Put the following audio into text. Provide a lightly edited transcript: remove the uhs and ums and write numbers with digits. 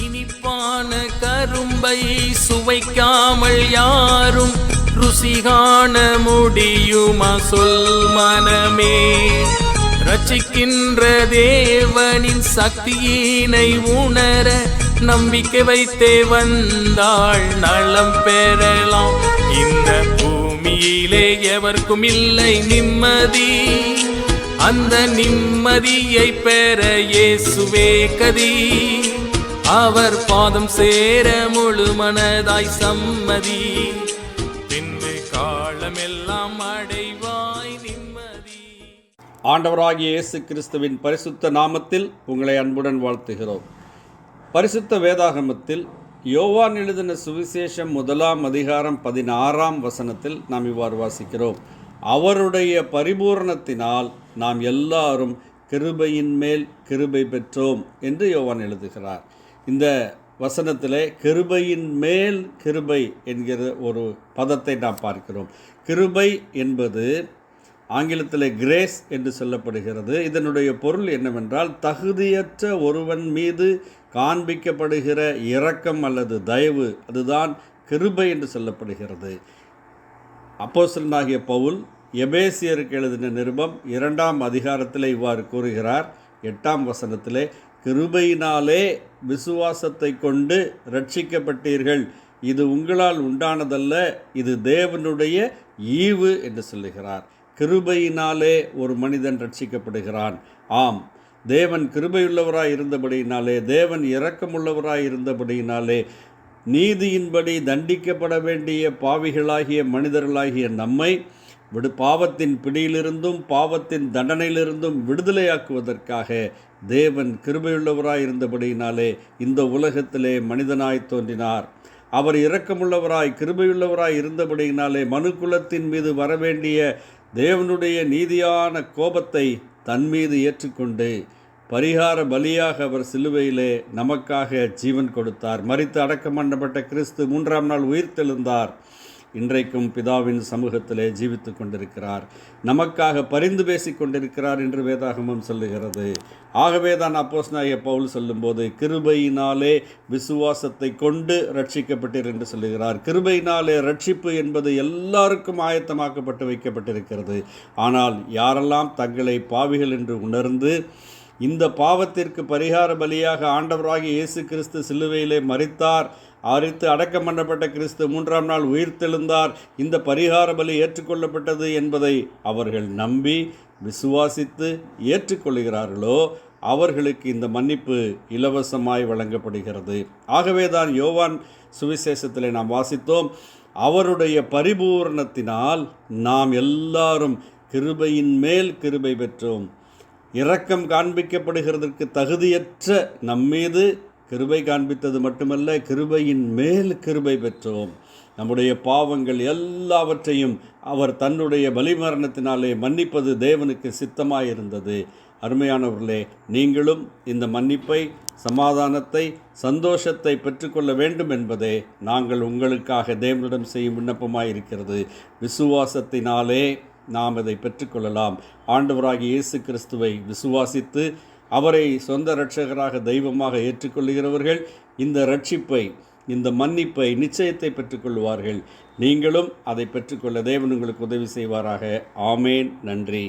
இனிப்பான கரும்பை சுவைக்காமல் யாரும் ருசி காண முடியுமா சொல் மனமே. ரட்சிக்கின்ற தேவனின் சக்தியினை உணர நம்பிக்கை வைத்தே வந்தாள் நலம் பெறலாம். இந்த பூமியிலே எவர்க்கும் இல்லை நிம்மதி, அந்த நிம்மதியை பெற இயேசுவே கதி. அவர் பாதம் சேர முழு மனதாய் சம்மதி, பின்பு காலமெல்லாம் அடைவாய் நிம்மதி. ஆண்டவராகிய இயேசு கிறிஸ்துவின் பரிசுத்த நாமத்தில் உங்களை அன்புடன் வாழ்த்துகிறோம். பரிசுத்த வேதாகமத்தில் யோவான் எழுதின சுவிசேஷம் 1 அதிகாரம் 16 வசனத்தில் நாம் இவ்வாறு வாசிக்கிறோம். அவருடைய பரிபூரணத்தினால் நாம் எல்லாரும் கிருபையின் மேல் கிருபை பெற்றோம் என்று யோவான் எழுதுகிறார். இந்த வசனத்திலே கிருபையின் மேல் கிருபை என்கிற ஒரு பதத்தை நாம் பார்க்கிறோம். கிருபை என்பது ஆங்கிலத்திலே கிரேஸ் என்று சொல்லப்படுகிறது. இதனுடைய பொருள் என்னவென்றால் தகுதியற்ற ஒருவன் மீது காண்பிக்கப்படுகிற இரக்கம் அல்லது தயவு, அதுதான் கிருபை என்று சொல்லப்படுகிறது. அப்போஸ்தலனாகிய பவுல் எபேசியருக்கு எழுதின நிருபம் 2 அதிகாரத்தில் இவ்வாறு கூறுகிறார். 8 வசனத்திலே, கிருபையினாலே விசுவாசத்தை கொண்டு ரட்சிக்கப்பட்டீர்கள், இது உங்களால் உண்டானதல்ல, இது தேவனுடைய ஈவு என்று சொல்லுகிறார். கிருபையினாலே ஒரு மனிதன் ரட்சிக்கப்படுகிறான். ஆம், தேவன் கிருபையுள்ளவராய் இருந்தபடியினாலே, தேவன் இரக்கமுள்ளவராய் இருந்தபடியினாலே, நீதியின்படி தண்டிக்கப்பட வேண்டிய பாவிகளாகிய மனிதர்களாகிய நம்மை பாவத்தின் பிடியிலிருந்தும் பாவத்தின் தண்டனையிலிருந்தும் விடுதலையாக்குவதற்காக தேவன் கிருபையுள்ளவராய் இருந்தபடியினாலே இந்த உலகத்திலே மனிதனாய் தோன்றினார். அவர் இரக்கமுள்ளவராய் கிருபையுள்ளவராய் இருந்தபடியினாலே மனுக்குலத்தின் மீது வரவேண்டிய தேவனுடைய நீதியான கோபத்தை தன் மீது ஏற்றுக்கொண்டு பரிகார பலியாக அவர் சிலுவையிலே நமக்காக ஜீவன் கொடுத்தார். மரித்து அடக்கம் பண்ணப்பட்ட கிறிஸ்து 3ஆம் நாள் உயிர்த்தெழுந்தார். இன்றைக்கும் பிதாவின் சமூகத்திலே ஜீவித்து கொண்டிருக்கிறார். நமக்காக பரிந்து பேசி கொண்டிருக்கிறார் என்று வேதாகமம் சொல்லுகிறது. ஆகவே தான் அப்போஸ்தலனாகிய பவுல் சொல்லும்போது கிருபையினாலே விசுவாசத்தை கொண்டு ரட்சிக்கப்பட்டீர் என்று சொல்லுகிறார். கிருபையினாலே ரட்சிப்பு என்பது எல்லாருக்கும் ஆயத்தமாக்கப்பட்டு வைக்கப்பட்டிருக்கிறது. ஆனால் யாரெல்லாம் தங்களை பாவிகள் என்று உணர்ந்து இந்த பாவத்திற்கு பரிகார பலியாக ஆண்டவராகிய இயேசு கிறிஸ்து சிலுவையிலே மரித்தார், அடக்கம் பண்ணப்பட்ட கிறிஸ்து 3ஆம் நாள் உயிர்த்தெழுந்தார், இந்த பரிகார பலி ஏற்றுக்கொள்ளப்பட்டது என்பதை அவர்கள் நம்பி விசுவாசித்து ஏற்றுக்கொள்கிறார்களோ அவர்களுக்கு இந்த மன்னிப்பு இலவசமாய் வழங்கப்படுகிறது. ஆகவே தான் யோவான் சுவிசேஷத்திலே நாம் வாசித்தோம், அவருடைய பரிபூரணத்தினால் நாம் எல்லாரும் கிருபையின் மேல் கிருபை பெற்றோம். இரக்கம் காண்பிக்கப்படுகிறதற்கு தகுதியற்ற நம்மீது கிருபை காண்பித்தது மட்டுமல்ல, கிருபையின் மேல் கிருபை பெற்றோம். நம்முடைய பாவங்கள் எல்லாவற்றையும் அவர் தன்னுடைய பலிமரணத்தினாலே மன்னிப்பது தேவனுக்கு சித்தமாயிருந்தது. அருமையானவர்களே, நீங்களும் இந்த மன்னிப்பை, சமாதானத்தை, சந்தோஷத்தை பெற்றுக்கொள்ள வேண்டும் என்பதே நாங்கள் உங்களுக்காக தேவனிடம் செய்யும் விண்ணப்பமாயிருக்கிறது. விசுவாசத்தினாலே நாம் இதை பெற்றுக்கொள்ளலாம். ஆண்டவராகிய இயேசு கிறிஸ்துவை விசுவாசித்து அவரை சொந்த இரட்சகராக தெய்வமாக ஏற்றுக்கொள்கிறவர்கள் இந்த ரட்சிப்பை, இந்த மன்னிப்பை, நிச்சயத்தை பெற்றுக்கொள்வார்கள். நீங்களும் அதை பெற்றுக்கொள்ள தேவன் உங்களுக்கு உதவி செய்வாராக. ஆமேன். நன்றி.